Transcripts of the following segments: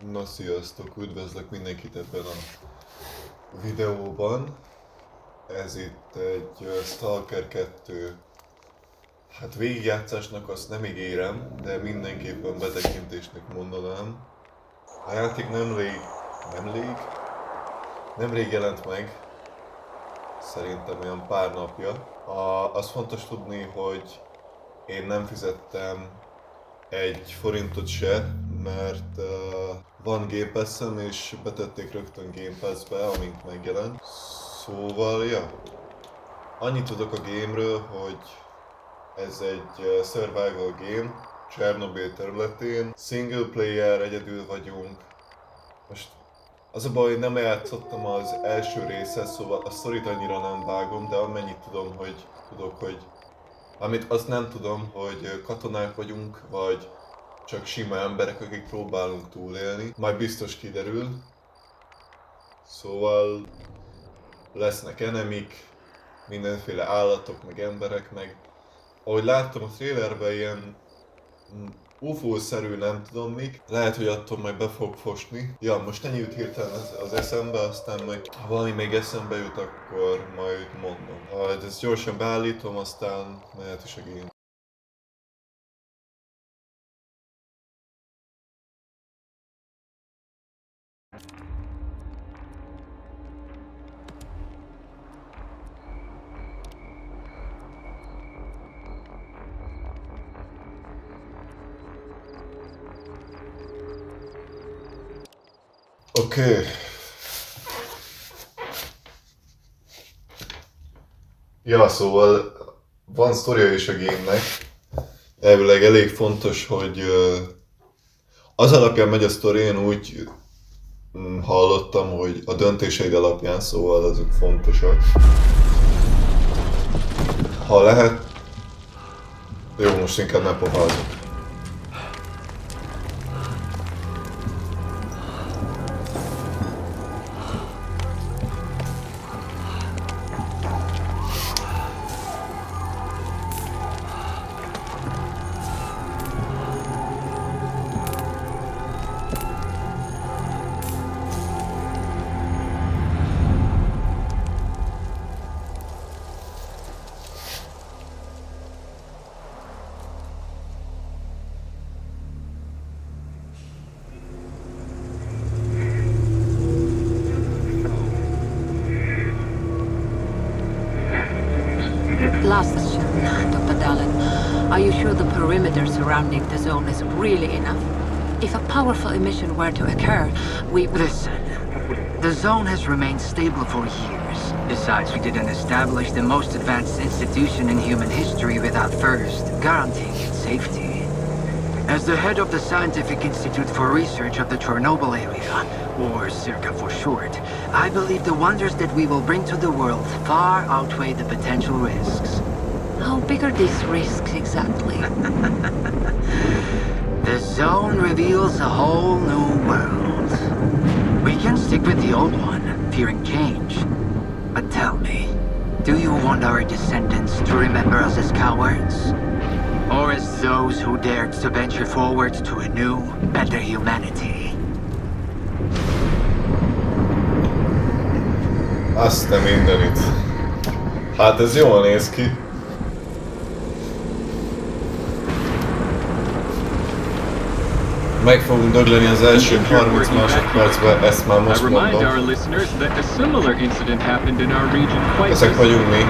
Na sziasztok, üdvözlök mindenkit ebben a videóban. Ez itt egy Stalker 2, hát végigjátszásnak azt nem ígérem, de mindenképpen betekintésnek mondanám. A játék nemrég jelent meg, szerintem olyan pár napja. Az fontos tudni, hogy én nem fizettem egy forintot se, mert van Game Pass-em és betették rögtön Game Pass-be, amint megjelent. Szóval, ja, annyit tudok a game-ről, hogy ez egy survival game, Csernobyl területén, single player, egyedül vagyunk. Most az a baj, hogy nem játszottam az első részhez, szóval a sztorit annyira nem vágom, de amennyit tudom, hogy amit azt nem tudom, hogy katonák vagyunk, vagy csak sima emberek, akik próbálunk túlélni. Majd biztos kiderül. Szóval lesznek enemik, mindenféle állatok, meg emberek, meg ahogy láttam a trailerben, ilyen UFO-szerű nem tudom mik. Lehet, hogy attól majd be fog fosni. Ja, most ennyi jut hirtelen az eszembe, aztán meg ha valami még eszembe jut, akkor majd mondom. Ezt gyorsan beállítom, aztán mehet is a game. Oké. Ja, szóval van sztoria is a game-nek. Elvileg elég fontos, hogy az alapján megy a sztori, én úgy hallottam, hogy a döntéseid alapján, szóval azok fontosak. Ha lehet... Jó, most inkább ne pofázok. Last question, Dr. Dallin. Are you sure the perimeter surrounding the zone is really enough? If a powerful emission were to occur, we... Listen, the zone has remained stable for years. Besides, we didn't establish the most advanced institution in human history without first guaranteeing its safety. As the head of the Scientific Institute for Research of the Chernobyl area, or CIRCA for short, I believe the wonders that we will bring to the world far outweigh the potential risks. How big are these risks exactly? The zone reveals a whole new world. We can stick with the old one, fearing change. But tell me, do you want our descendants to remember us as cowards? Or as those who dared to venture forward to a new, better humanity? Azt nem mindenit. Hát ez jól néz ki. Meg fogunk dögleni az első 30 másodpercben, ezt már most mondom. Ezek vagyunk mi.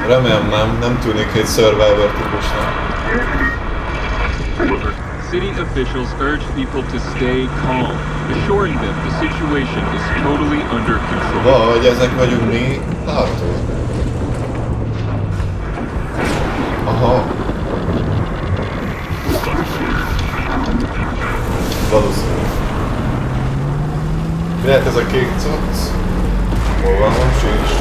Remélem nem tűnik egy Survivor típusnak. City officials urge people to stay calm, assuring them the situation is totally under control. Vagy ezek vagyunk mi hátul. Aha. Valószínű. Mi lehet ez a kék cucc? Hol van, most sincs.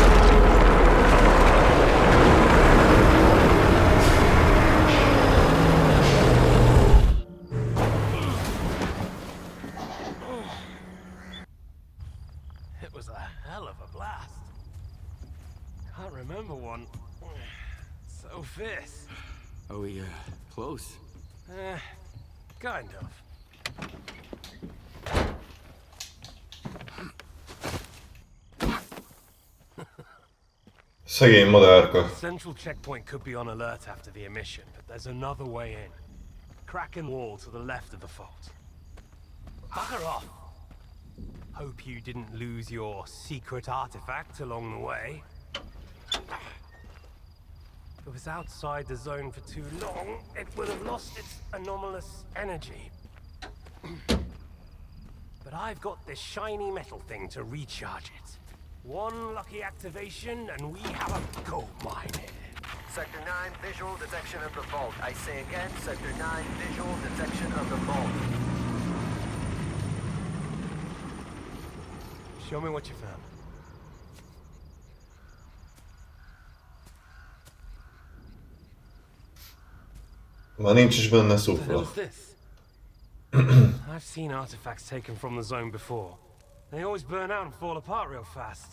It was a hell of a blast. Can't remember one so fierce. Are we, close? Kind of. Szegény madárka. Central checkpoint could be on alert after the emission, but there's another way in. Kraken wall to the left of the fault. Bugger off! Hope you didn't lose your secret artifact along the way. If it was outside the zone for too long, it would have lost its anomalous energy. But I've got this shiny metal thing to recharge it. One lucky activation and we have a gold mine here. Sector 9, visual detection of the vault. I say again, Sector 9, visual detection of the vault. Show me what you found. Már nincs is benne What the hell szufla. is this? I've seen artifacts taken from the zone before. They always burn out and fall apart real fast.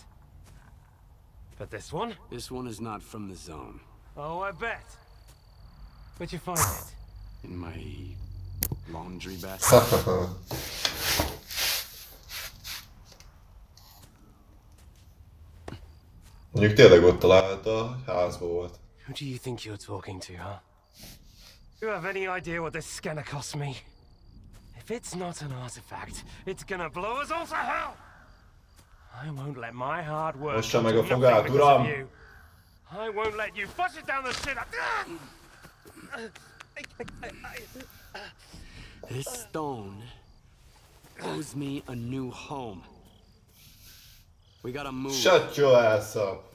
But this one? This one is not from the zone. Oh, I bet. Where'd you find it? In my laundry basket. Mondjuk tényleg ott találta, házba volt. Who do you think you're talking to, huh? Do you have any idea what this scanner cost me? If it's not an artifact, it's gonna blow us all to hell! I won't let my hard work Mossa come meg to a nothing fogát, because of uram! you. I won't let you flush it down the shit. This stone owes me a new home. We gotta move. Shut your ass up!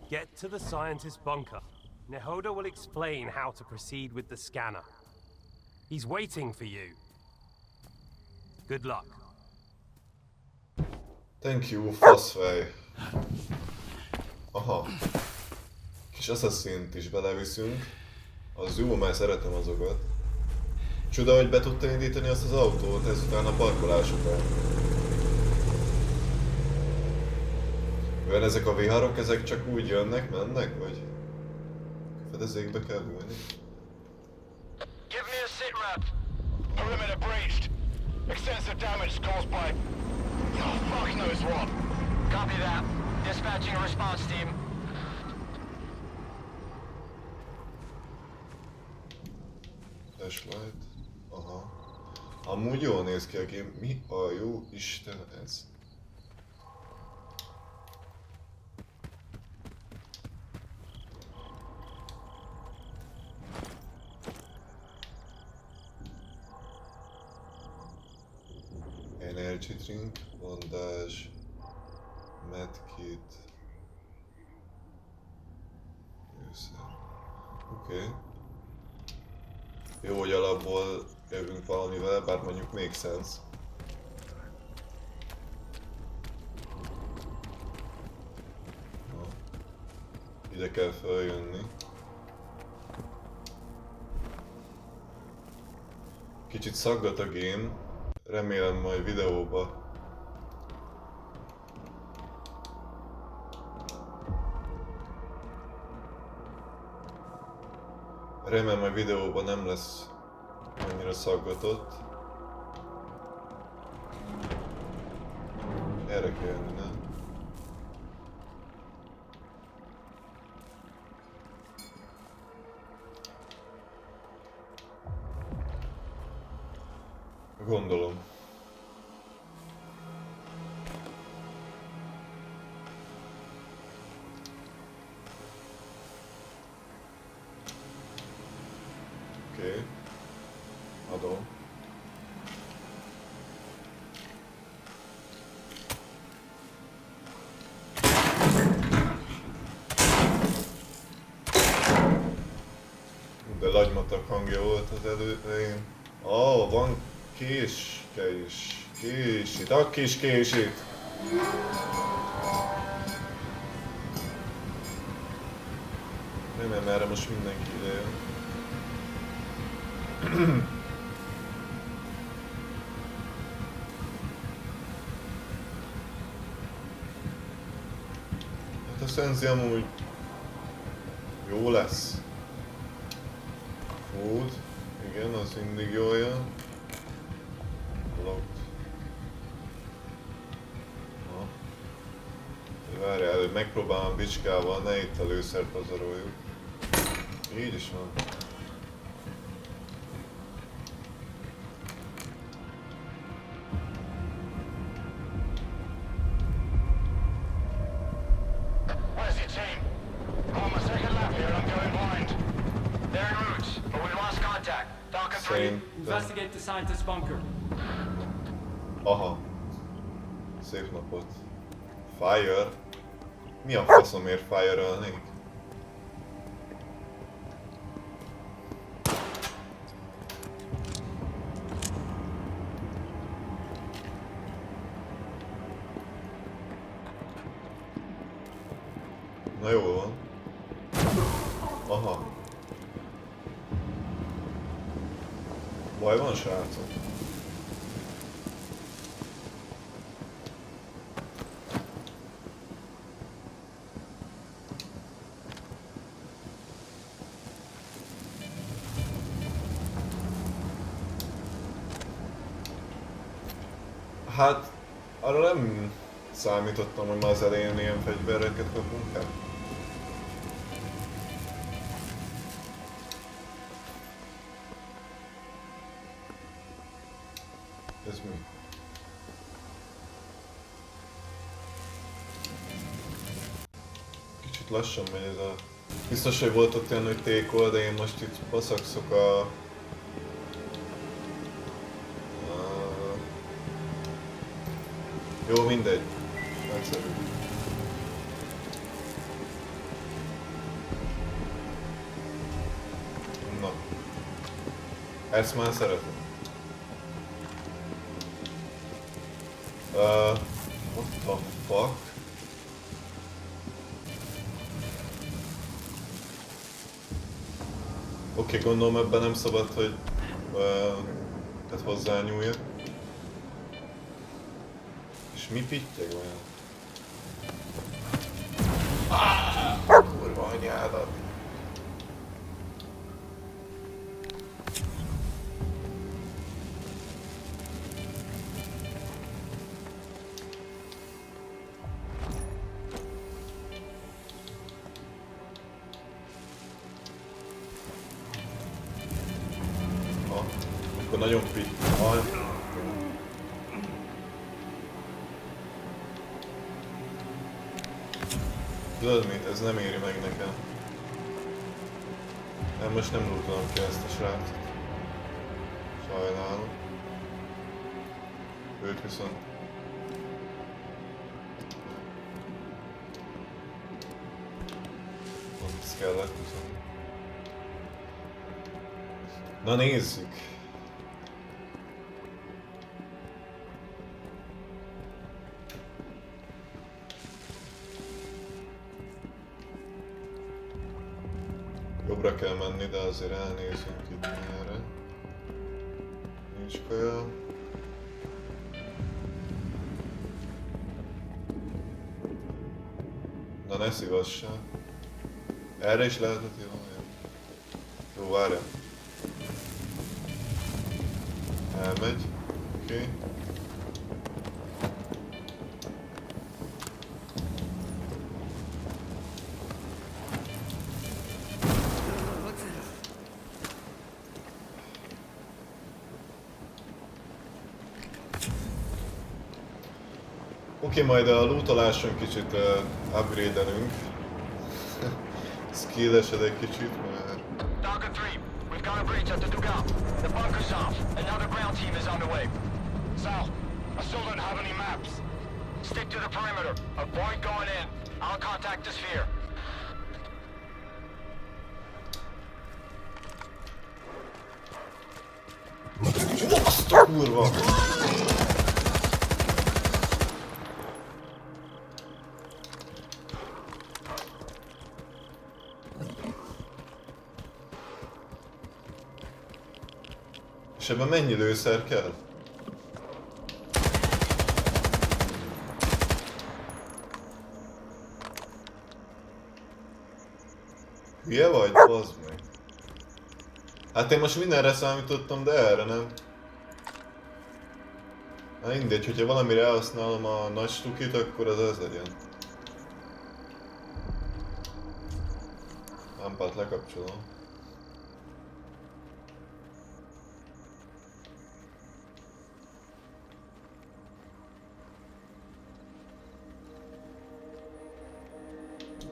Get to the scientist's bunker. Nehoda will explain how to proceed with the scanner. He's waiting for you. Good luck. Thank you, faszfej. Aha. Kis Assassin-t is beleviszünk. Az jó, mert szeretem azokat. Csoda, hogy be tudta indítani azt az autót ezután a parkolás után. Olyan ezek a viharok, ezek csak úgy jönnek, mennek, vagy? Fedezékbe kell ülni? Give me a sit rep. Perimeter breached. Extensive damage caused by... Oh, fuck knows what. Copy that. Dispatching a response team. Flashlight. Aha. Amúgy jól néz ki a game. Mi a jó Isten ez? Energy drink, bandage, medkit. Oké. Jó, hogy alapból jövünk valamivel, bár mondjuk make sense. Na. Ide kell feljönni. Kicsit szaggat a game. Remélem majd videóba. Remélem majd videóban nem lesz annyira szaggatott. Erre kell jönni, nem? Gondolom. Oké. Adom. De lagymatak hangja volt az elején. Ó, van késke is. Késit, a kis késit! Remélem erre most mindenki ide jön. Hát a Senzi amúgy jó lesz. Food, igen, az mindig jól jön. Locked. Várjál, hogy megpróbálom bicskával, ne itt a lőszert pazaroljuk. Így is van. Where's your team? I'm on my second lap here and I'm going blind. They're en route, but we lost contact. Falcon 3. Szerintem... Investigate the scientist bunker. Aha. Szép napot. Fire? Mi a faszomért fire-ölnék? Na jó van. Aha. Baj van, srácok? Hát, arra nem számítottam, hogy már az elején ilyen fegyvereket kapunk el. Ez mi? Kicsit lassan megy ez a... Biztos, hogy volt ott olyan, hogy tékol, de én most itt baszakszok a... Jó, mindegy. Nagyszerű. Na. Ezt már szeretem. What the fuck? Oké, gondolom ebben nem szabad, hogy tehát hozzányúljak. És mi pittyeg olyan? Kurva anyádat! Akkor nagyon pittyeg. Tudod mit? Ez nem éri meg nekem. Nem, most nem lootolom ki ezt a srácot. Sajnálom. Őt viszont... Ott ez kellett viszont. Na nézzük! Jobbra kell menni, de azért elnézünk itt erre. Nincs kaja. Na ne szívassál. Erre is lehetett jó. Jó, várjál. Elmegy. Oké. Okay. Oké, majd a lootoláson kicsit upgrade-elünk. Skill-esed egy kicsit, mert... Falcon 3, we've got a breach at the Dugal. The bunker's off, and now the ground team is on the way. Sal, I still don't have any maps. Stick to the perimeter. Avoid going in. I'll contact the sphere. Azt a kurva! És ebben mennyi lőszer kell? Hülye vagy? Bazd meg. Hát én most mindenre számítottam, de erre nem. Na mindegy, hogyha valamire elhasználom a nagy stukit, akkor az ez legyen. Lámpát lekapcsolom.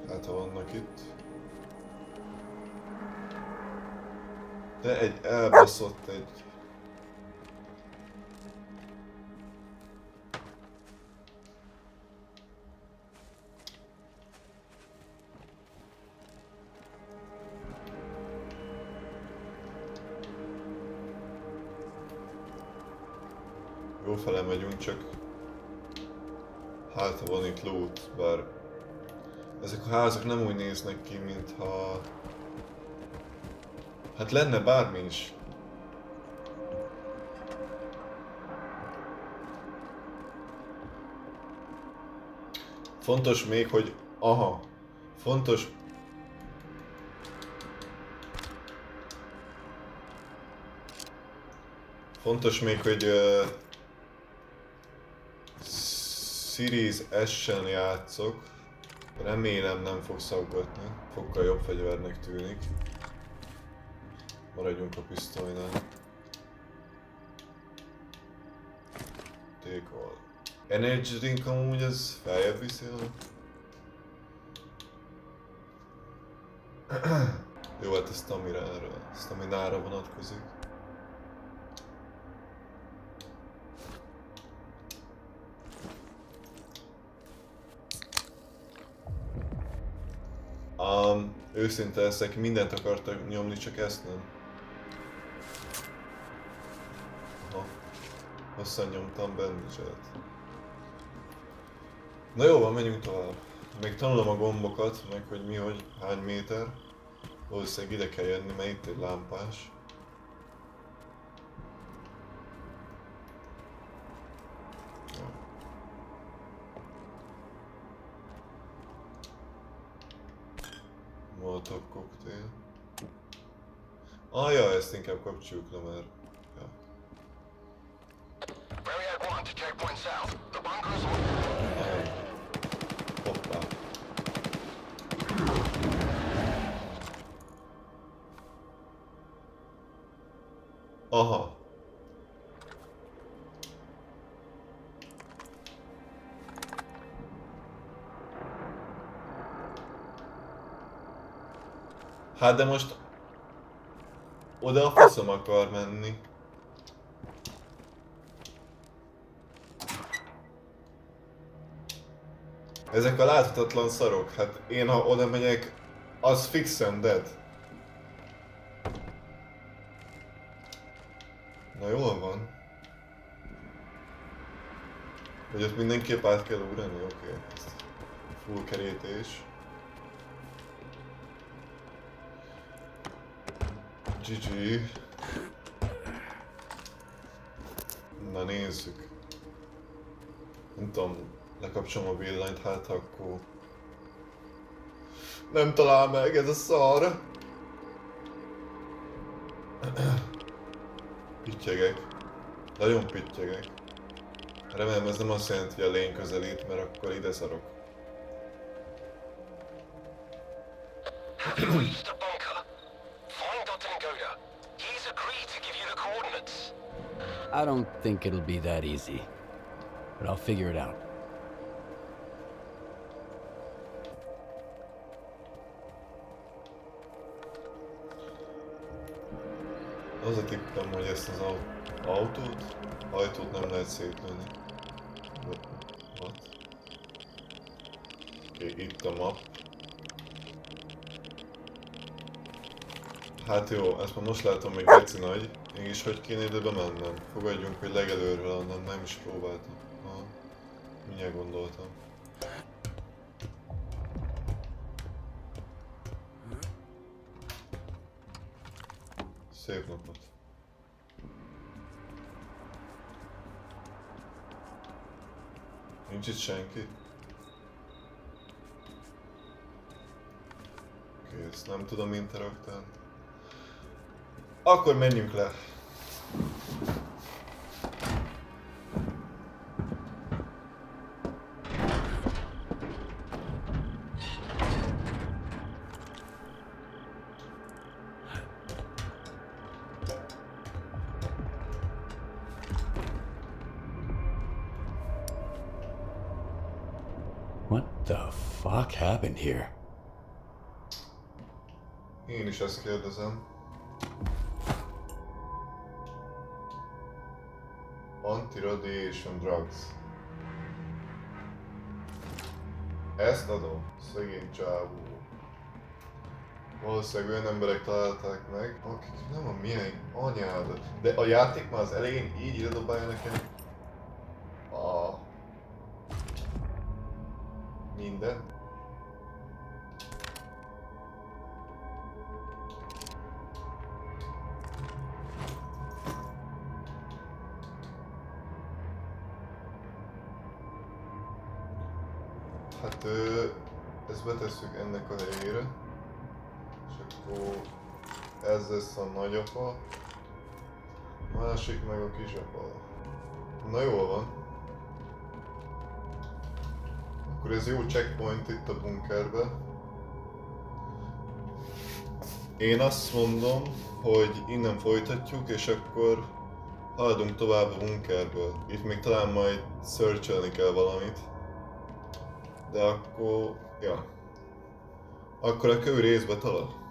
Hát ha vannak itt. De egy elbaszott egy... Jó fele megyünk, csak... Hát ha van itt loot, bár... Ezek a házak nem úgy néznek ki, mintha... Hát lenne bármi is. Fontos még, hogy... Aha. Fontos... Fontos még, hogy... Series S-en játszok. Remélem nem fog szaggatni. Fokkal jobb fegyvernek tűnik. Maradjunk a pisztolynál. Take all. Energy drink amúgy ez feljebb viszi Jó, hát ez staminára vonatkozik. Őszinte leszek, mindent akartak nyomni, csak ezt nem. Aha. Hosszan nyomtam bandage-et. Na jó van, menjünk tovább. Még tanulom a gombokat, meg hogy mi, hogy hány méter. Valószínűleg ide kell jönni, mert itt egy lámpás. Molotov koktél. Ja, ezt inkább kapcsoljuk le, mert... Ja. Barrier 1 to checkpoint south. The bunkers Hoppá. Aha. Hát de most... Oda a faszom akar menni. Ezek a láthatatlan szarok, hát én ha oda megyek, az fixen dead. Na jól van. Hogy ott mindenképp át kell ugrani, oké. Full kerítés. GG. Na nézzük. Nem tudom, lekapcsolom a villanyt, hát akkor... Nem talál meg ez a szar! Pittyegek. Nagyon pittyegek. Remélem ez nem azt jelenti, hogy a lény közelít, mert akkor ide szarok. I don't think it'll be that easy, but I'll figure it out. Az a tippem, hogy ezt az ajtót nem lehet szétlőni. What? Oké, itt a map. Hát jó, ezt már most látom még geci nagy. Mégis hogy kéne ide bemennem? Fogadjunk, hogy legelőről onnan nem is próbáltam. Ha, mindjárt gondoltam. Szép napot. Nincs itt senki. Oké, ezt nem tudom interaktálni. Akkor menjünk le. What the fuck happened here? Én is ezt kérdezem. Anti-radiation drugs. Ezt adom? Szegény csávó. Valószínűleg olyan emberek találták meg, akik nem a milyen anyádat. De a játék már az elején így ide dobálja nekem a... minden. Hát ezt betesszük ennek a helyére, és akkor ez lesz a nagyapa, a másik meg a kisapa. Na jól van. Akkor ez jó checkpoint itt a bunkerbe. Én azt mondom, hogy innen folytatjuk, és akkor haladunk tovább a bunkerből. Itt még talán majd searchelni kell valamit. De akkor... ja. Akkor a kő részbe talál.